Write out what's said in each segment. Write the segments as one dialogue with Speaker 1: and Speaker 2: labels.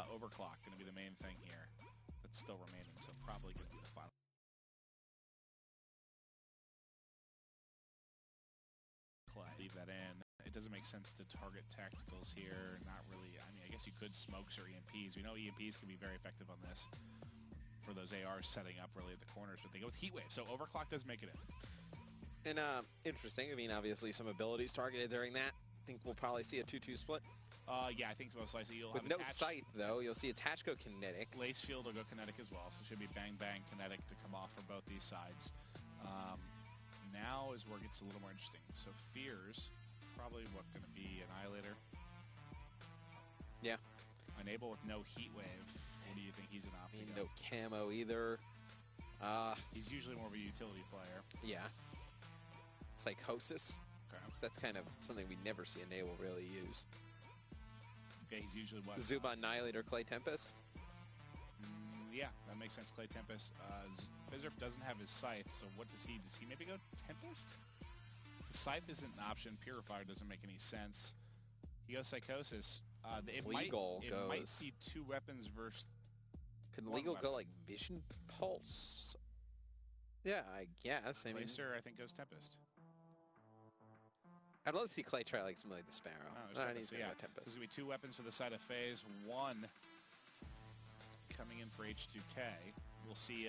Speaker 1: overclock going to be the main thing here that's still remaining, so probably going to be the final. Leave that in. It doesn't make sense to target tacticals here. Not really. I mean, I guess you could smokes or EMPs. We know EMPs can be very effective on this for those ARs setting up really at the corners, but they go with Heat Wave, so overclock does make it in.
Speaker 2: And interesting. I mean, obviously some abilities targeted during that. I think we'll probably see a 2-2 split.
Speaker 1: Yeah, I think most likely you'll
Speaker 2: With
Speaker 1: have
Speaker 2: no Scythe, though. You'll see Attach go Kinetic.
Speaker 1: Lace Field will go Kinetic as well, so it should be Bang Bang Kinetic to come off for both these sides. Now is where it gets a little more interesting. So Fears, probably going to be Annihilator.
Speaker 2: Yeah.
Speaker 1: Enable with no Heat Wave. What do you think he's an option?
Speaker 2: No camo either.
Speaker 1: He's usually more of a utility player.
Speaker 2: Yeah. Psychosis.
Speaker 1: Okay.
Speaker 2: So that's kind of something we never see Enable really use.
Speaker 1: Okay, he's usually what?
Speaker 2: Zuba Annihilator, Clay Tempest.
Speaker 1: Yeah, that makes sense. Clay Tempest. Fizzurf doesn't have his Scythe, so what does he? Does he maybe go Tempest? The Scythe isn't an option. Purifier doesn't make any sense. He goes Psychosis. It might be 2 weapons versus.
Speaker 2: Could Legal go like Vision Pulse? Yeah, I guess.
Speaker 1: Placer, I think, goes Tempest.
Speaker 2: I'd love to see Clay try like something like the Sparrow.
Speaker 1: Tempest, so yeah. Tempest. So there's going to be 2 weapons for the side of FaZe. 1 coming in for H2K. We'll see,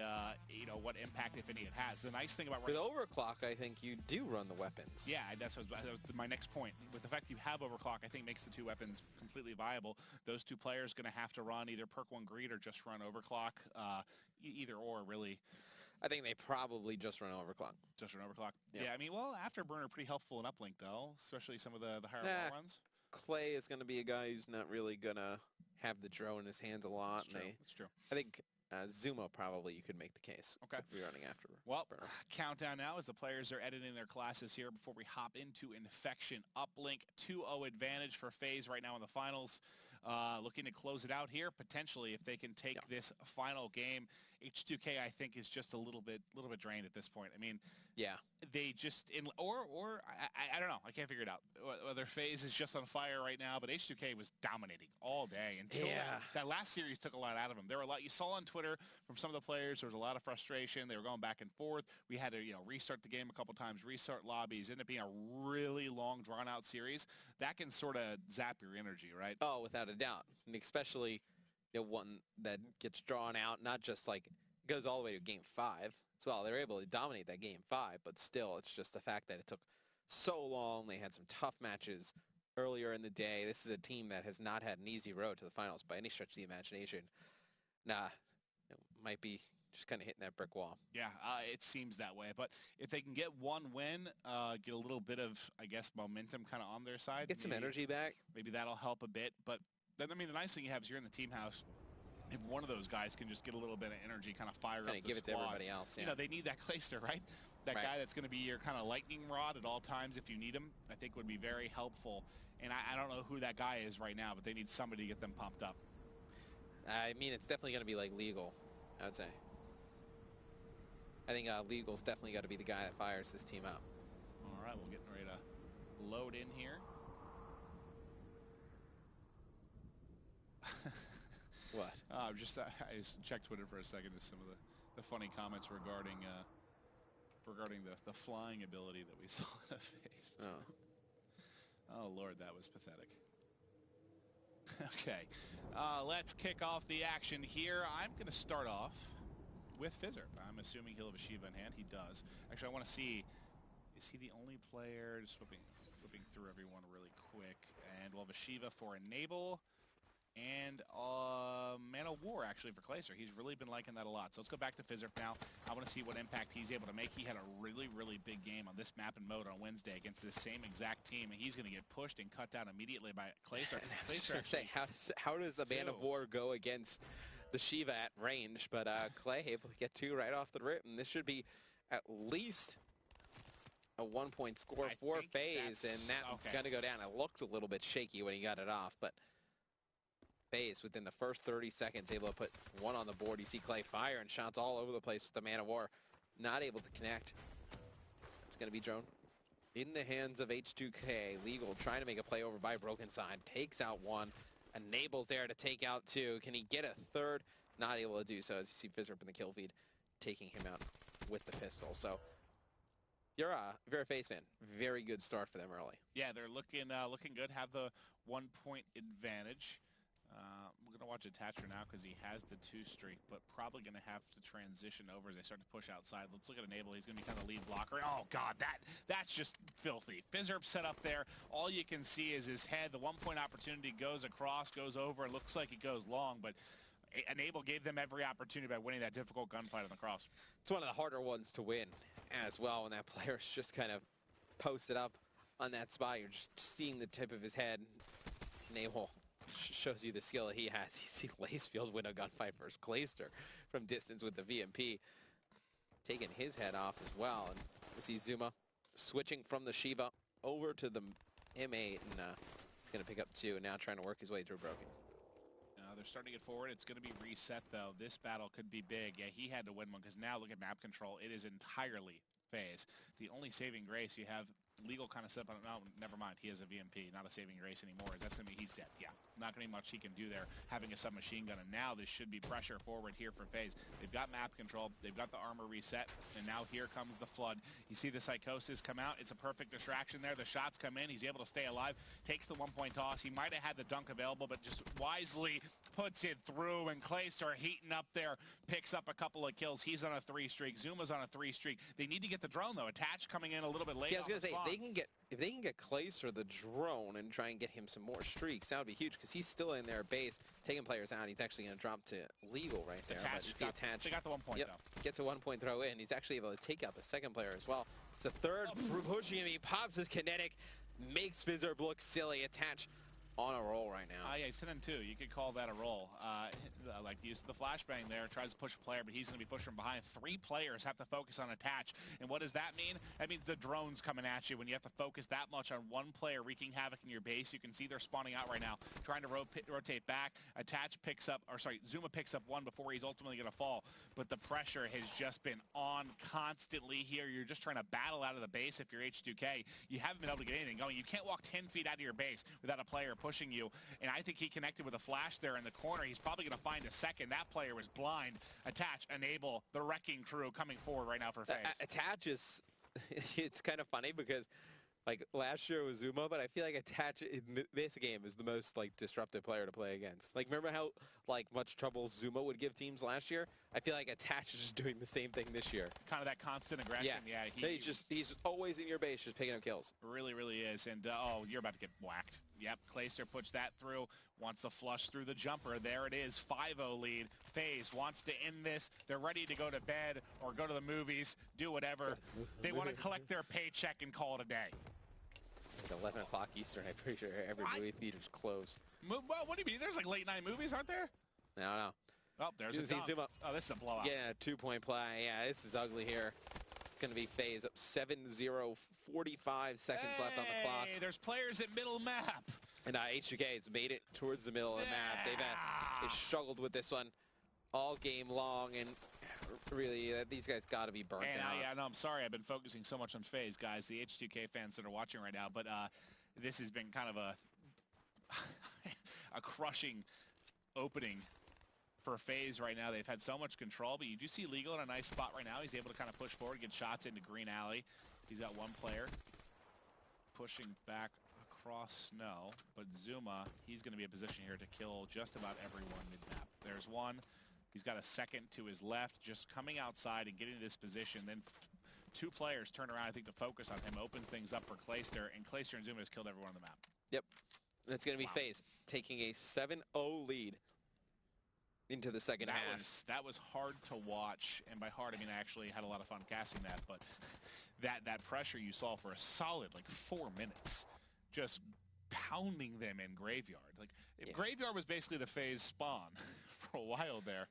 Speaker 1: what impact, if any, it has. The nice thing about
Speaker 2: with overclock, I think you do run the weapons.
Speaker 1: Yeah, that was my next point. With the fact you have overclock, I think makes the 2 weapons completely viable. Those 2 players going to have to run either perk 1 greed or just run overclock. Either or, really.
Speaker 2: I think they probably just run overclock.
Speaker 1: Just run overclock. Yeah, I mean, well, Afterburner pretty helpful in uplink though, especially some of the higher level runs.
Speaker 2: Clay is going to be a guy who's not really going to have the drone in his hands a lot.
Speaker 1: That's true.
Speaker 2: I think Zuma probably you could make the case.
Speaker 1: Okay.
Speaker 2: Be running after.
Speaker 1: Well, countdown now as the players are editing their classes here before we hop into Infection uplink. 2-0 advantage for FaZe right now in the finals. Looking to close it out here potentially if they can take this final game. H2K I think is just a little bit drained at this point. I mean,
Speaker 2: yeah,
Speaker 1: they just I don't know. I can't figure it out. Whether FaZe is just on fire right now, but H2K was dominating all day until that last series took a lot out of them. There were a lot you saw on Twitter from some of the players. There was a lot of frustration. They were going back and forth. We had to restart the game a couple times, restart lobbies. Ended up being a really long, drawn out series that can sort of zap your energy, right?
Speaker 2: Oh, without a doubt, and especially one that gets drawn out, not just like goes all the way to game 5. So they were able to dominate that game 5, but still, it's just the fact that it took so long. They had some tough matches earlier in the day. This is a team that has not had an easy road to the finals by any stretch of the imagination. It might be just kind of hitting that brick wall.
Speaker 1: Yeah, it seems that way. But if they can get 1 win, get a little bit of, I guess, momentum kind of on their side.
Speaker 2: Get some energy back.
Speaker 1: Maybe that'll help a bit. But then, I mean, the nice thing you have is you're in the team house. If one of those guys can just get a little bit of energy, kind of fire up the
Speaker 2: give it to everybody else. Yeah.
Speaker 1: They need that Clayster, right? That guy that's going to be your kind of lightning rod at all times if you need him, I think would be very helpful. And I don't know who that guy is right now, but they need somebody to get them pumped up.
Speaker 2: I mean, it's definitely going to be like Legal, I would say. I think Legal's definitely got to be the guy that fires this team up.
Speaker 1: All right, we'll get ready to load in here.
Speaker 2: What?
Speaker 1: I just checked Twitter for a second to some of the funny comments regarding the flying ability that we saw in FaZe. Oh Lord, that was pathetic. Okay, let's kick off the action here. I'm going to start off with Fizzurf. I'm assuming he'll have a Shiva in hand. He does. Actually, I want to see, is he the only player? Just flipping through everyone really quick. And we'll have a Shiva for Enable. And Man of War, actually, for Clayster. He's really been liking that a lot. So let's go back to Fizzurf now. I want to see what impact he's able to make. He had a really, really big game on this map and mode on Wednesday against this same exact team, and he's going to get pushed and cut down immediately by Clayster.
Speaker 2: How does a Man of War go against the Shiva at range? But Clay able to get 2 right off the rip, and this should be at least a 1-point score for FaZe, and that's going to go down. It looked a little bit shaky when he got it off, but FaZe within the first 30 seconds able to put 1 on the board. You see Clay fire and shots all over the place with the Man of War. Not able to connect. It's going to be drone in the hands of H2K. Legal trying to make a play over by Broken Sign. Takes out 1. Enable's there to take out 2. Can he get a third? Not able to do so, as you see Fizzer up in the kill feed, taking him out with the pistol. So if you're a FaZe fan, very good start for them early.
Speaker 1: Yeah, they're looking good. Have the 1-point advantage. We're going to watch Attach now because he has the 2 streak, but probably going to have to transition over as they start to push outside. Let's look at Enable. He's going to be kind of lead blocker. Oh, God, that's just filthy. Fizzerp set up there. All you can see is his head. The 1-point opportunity goes across, goes over. It looks like it goes long, but Enable gave them every opportunity by winning that difficult gunfight on the cross.
Speaker 2: It's one of the harder ones to win as well when that player's just kind of posted up on that spot. You're just seeing the tip of his head. Enable shows you the skill that he has. You see Lacefield win a gunfight versus Clayster from distance with the VMP, taking his head off as well. And you see Zuma switching from the Shiva over to the M8, and he's going to pick up 2, and now trying to work his way through Broken.
Speaker 1: They're starting to get forward. It's going to be reset, though. This battle could be big. Yeah, he had to win one because now look at map control. It is entirely FaZe. The only saving grace you have, Legal kind of set up on, no, never mind. He has a VMP, not a saving grace anymore. That's going to be, he's dead. Yeah, not going to be much he can do there having a submachine gun. And now this should be pressure forward here for FaZe. They've got map control. They've got the armor reset. And now here comes the flood. You see the Psychosis come out. It's a perfect distraction there. The shots come in. He's able to stay alive. Takes the 1-point toss. He might have had the dunk available, but just wisely puts it through. And Clayster heating up there. Picks up a couple of kills. He's on a 3 streak. Zuma's on a 3 streak. They need to get the drone, though. Attach coming in a little bit late.
Speaker 2: Yeah, I was going to say, if they can get Clayster the drone and try and get him some more streaks, that would be huge because he's still in their base, taking players out. He's actually going to drop to Legal right there.
Speaker 1: Attach, they got the 1 point, though.
Speaker 2: Gets a 1-point throw in. He's actually able to take out the second player as well. It's a third pushing him. He pops his kinetic, makes Fizzerp look silly. Attach on a roll right now.
Speaker 1: Yeah, he's 10-2. You could call that a roll. Like the use of the flashbang there, tries to push a player, but he's going to be pushed from behind. 3 players have to focus on Attach. And what does that mean? That means the drone's coming at you. When you have to focus that much on one player wreaking havoc in your base, you can see they're spawning out right now, trying to rotate back. Zuma picks up 1 before he's ultimately going to fall. But the pressure has just been on constantly here. You're just trying to battle out of the base if you're H2K. You haven't been able to get anything going. You can't walk 10 feet out of your base without a player pushing you. And I think he connected with a flash there in the corner. He's probably going to find a second. That player was blind. Attach, Enable, the wrecking crew coming forward right now for FaZe.
Speaker 2: Attach is, it's kind of funny because like last year was Zuma, but I feel like Attach in this game is the most like disruptive player to play against. Like remember how like much trouble Zuma would give teams last year? I feel like Attach is just doing the same thing this year.
Speaker 1: Kind of that constant aggression. Yeah,
Speaker 2: he's always in your base just picking up kills.
Speaker 1: Really, really is. And oh, you're about to get whacked. Yep, Clayster puts that through, wants to flush through the jumper. There it is, 5-0 lead. FaZe wants to end this. They're ready to go to bed or go to the movies, do whatever. They want to collect their paycheck and call it a day.
Speaker 2: At 11 o'clock Eastern, I'm pretty sure every movie theater's closed.
Speaker 1: Well, what do you mean? There's like late night movies, aren't there?
Speaker 2: No.
Speaker 1: Oh, there's a dunk. Oh, this is a blowout.
Speaker 2: Yeah, 2-point play. Yeah, this is ugly here. It's going to be FaZe up 7-0, 45 seconds left on the clock.
Speaker 1: There's players at middle map.
Speaker 2: And H2K has made it towards the middle of the map. They've struggled with this one all game long, and really, these guys got to be burnt out.
Speaker 1: Yeah, no, I'm sorry. I've been focusing so much on FaZe, guys, the H2K fans that are watching right now, but this has been kind of a crushing opening for FaZe right now. They've had so much control, but you do see Legal in a nice spot right now. He's able to kind of push forward, get shots into Green Alley. He's got 1 player pushing back across Snow, but Zuma, he's going to be in a position here to kill just about everyone mid-map. There's 1. He's got a second to his left, just coming outside and getting to this position. Then 2 players turn around, I think, to focus on him, open things up for Clayster, and Clayster and Zuma has killed everyone on the map.
Speaker 2: Yep. And it's going to be FaZe taking a 7-0 lead into the second half.
Speaker 1: That was hard to watch, and by hard, I mean I actually had a lot of fun casting that, but that pressure you saw for a solid, like, 4 minutes, just pounding them in Graveyard. Like, Graveyard was basically the FaZe spawn for a while there.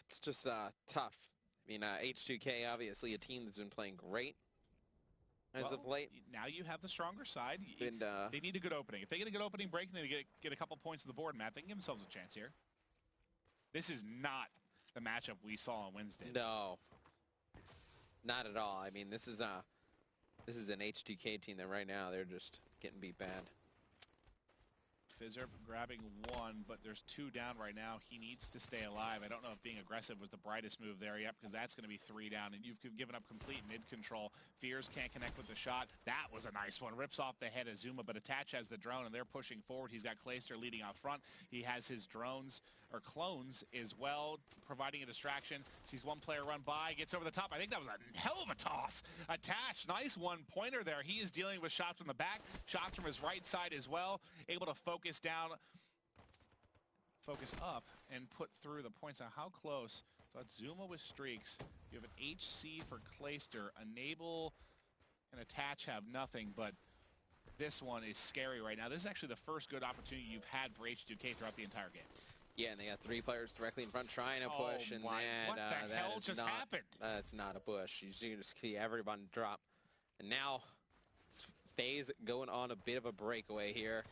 Speaker 2: It's just tough. I mean, H2K, obviously a team that's been playing great as of late.
Speaker 1: Now you have the stronger side.
Speaker 2: And,
Speaker 1: they need a good opening. If they get a good opening break and they get a couple points on the board, Matt, they can give themselves a chance here. This is not the matchup we saw on Wednesday.
Speaker 2: No, not at all. I mean, this is an H2K team that right now they're just getting beat bad.
Speaker 1: Fizzerp grabbing one, but there's two down right now. He needs to stay alive. I don't know if being aggressive was the brightest move there yet, because that's going to be three down, and you've given up complete mid-control. Fears can't connect with the shot. That was a nice one. Rips off the head of Zuma, but Attach has the drone, and they're pushing forward. He's got Clayster leading out front. He has his drones, or clones, as well, providing a distraction. Sees one player run by, gets over the top. I think that was a hell of a toss. Attach, nice one-pointer there. He is dealing with shots from the back, shots from his right side as well, able to focus down, focus up, and put through the points. Now, how close? So it's Zuma with streaks. You have an HC for Clayster. Enable and Attach have nothing, but this one is scary right now. This is actually the first good opportunity you've had for H2K throughout the entire game.
Speaker 2: Yeah, and they got three players directly in front trying to push, and
Speaker 1: what the hell just happened?
Speaker 2: That's not a push. You just see everyone drop. And now, FaZe going on a bit of a breakaway here.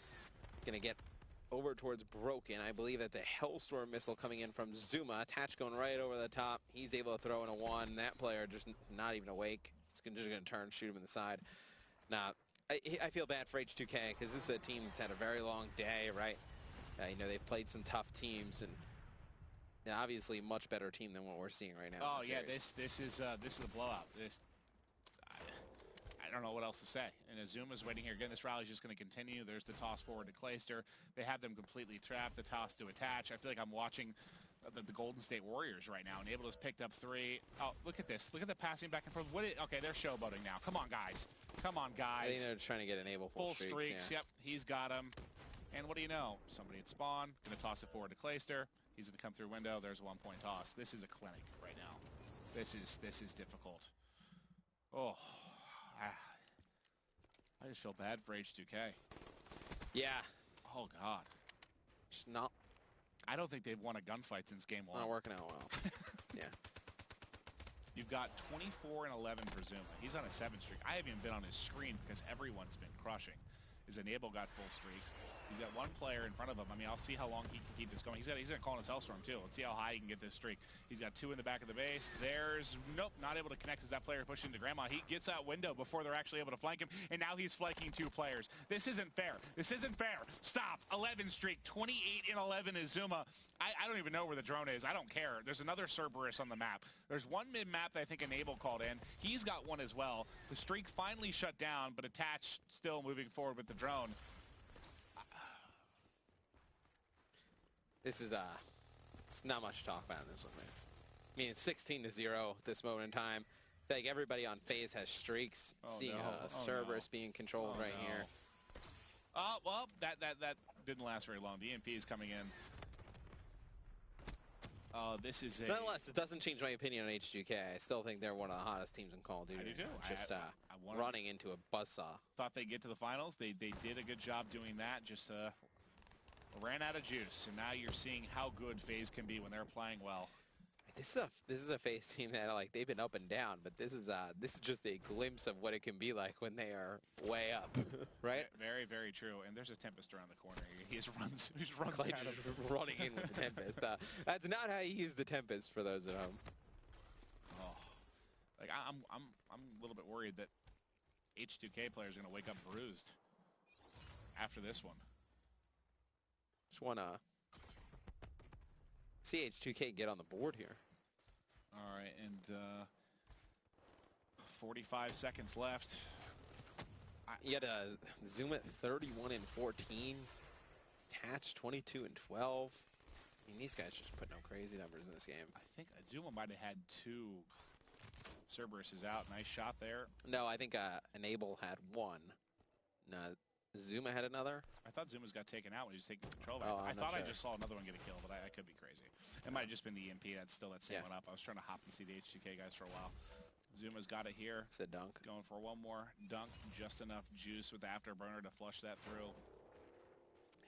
Speaker 2: Gonna get over towards Broken. I believe that's a Hellstorm missile coming in from Zuma. Attach going right over the top. He's able to throw in a one. That player just not even awake. He's just gonna turn, shoot him in the side. Now, I feel bad for H2K because this is a team that's had a very long day, right? You know, they've played some tough teams, and obviously much better team than what we're seeing right now.
Speaker 1: Oh yeah, this is a blowout. I don't know what else to say. And Azuma's waiting here. Again, this rally is just going to continue. There's the toss forward to Clayster. They have them completely trapped. The toss to Attach. I feel like I'm watching the Golden State Warriors right now. Enable has picked up three. Oh, look at this. Look at the passing back and forth. Okay, they're showboating now. Come on, guys. Come on, guys.
Speaker 2: I think they're trying to get Enable full streaks.
Speaker 1: Yeah. Yep, he's got him. And what do you know? Somebody at spawn. Going to toss it forward to Clayster. He's going to come through window. There's a one-point toss. This is a clinic right now. This is difficult. Oh. I just feel bad for H2K.
Speaker 2: Yeah.
Speaker 1: Oh, God.
Speaker 2: Just not.
Speaker 1: I don't think they've won a gunfight since game one.
Speaker 2: Not working out well. Yeah.
Speaker 1: You've got 24 and 11 for Zuma. He's on a 7 streak. I haven't even been on his screen because everyone's been crushing. His Enable got full streaks. He's got one player in front of him. I mean, I'll see how long he can keep this going. He's going to call in his Hellstorm, too. Let's see how high he can get this streak. He's got two in the back of the base. There's, nope, not able to connect as that player pushing into Grandma. He gets out window before they're actually able to flank him, and now he's flanking two players. This isn't fair. This isn't fair. Stop. 11 streak. 28 and 11 is Zuma. I don't even know where the drone is. I don't care. There's another Cerberus on the map. There's one mid-map that I think Enable called in. He's got one as well. The streak finally shut down, but Attached still moving forward with the drone.
Speaker 2: This is it's not much to talk about in this one, man. I mean, it's 16-0 at this moment in time. I feel like everybody on FaZe has streaks. Seeing Cerberus being controlled here.
Speaker 1: Oh, well, that didn't last very long. The EMP is coming in. This is a...
Speaker 2: Nonetheless, it doesn't change my opinion on H2K. I still think they're one of the hottest teams in Call of Duty.
Speaker 1: I do too.
Speaker 2: Just running into a buzzsaw.
Speaker 1: Thought they'd get to the finals. They did a good job doing that. Just ran out of juice, and now you're seeing how good FaZe can be when they're playing well.
Speaker 2: This is a FaZe team that they've been up and down, but this is just a glimpse of what it can be like when they are way up, right?
Speaker 1: Very, very true. And there's a Tempest around the corner. He just runs
Speaker 2: running in with the Tempest. That's not how you use the Tempest for those at home.
Speaker 1: Oh, like I'm a little bit worried that H2K players are going to wake up bruised after this one.
Speaker 2: Just want to see H2K get on the board here.
Speaker 1: All right, and 45 seconds left.
Speaker 2: You had Zoom at 31 and 14, Attach 22 and 12. I mean, these guys just put no crazy numbers in this game.
Speaker 1: I think Zuma might have had two Cerberuses out. Nice shot there.
Speaker 2: No, I think Enable had one. No, Zuma had another.
Speaker 1: I thought Zuma's got taken out when he was taking control.
Speaker 2: Oh,
Speaker 1: I thought I just saw another one get a kill, but I could be crazy. It might have just been the EMP. That's still that same one up. I was trying to hop and see the H2K guys for a while. Zuma's got it here.
Speaker 2: It's a dunk.
Speaker 1: Going for one more dunk. Just enough juice with the afterburner to flush that through.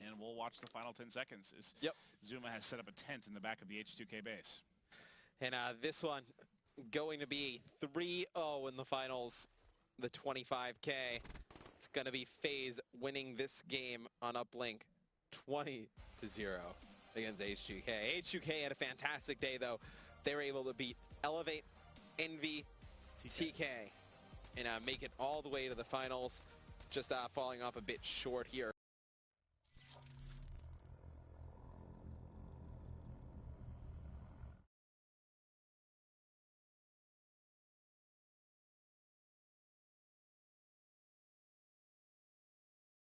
Speaker 1: And we'll watch the final 10 seconds. Zuma has set up a tent in the back of the H2K base.
Speaker 2: And this one going to be 3-0 in the finals, the 25K. It's going to be FaZe winning this game on Uplink 20-0 against H2K. H2K had a fantastic day, though. They were able to beat Elevate, Envy, TK, and make it all the way to the finals. Just falling off a bit short here.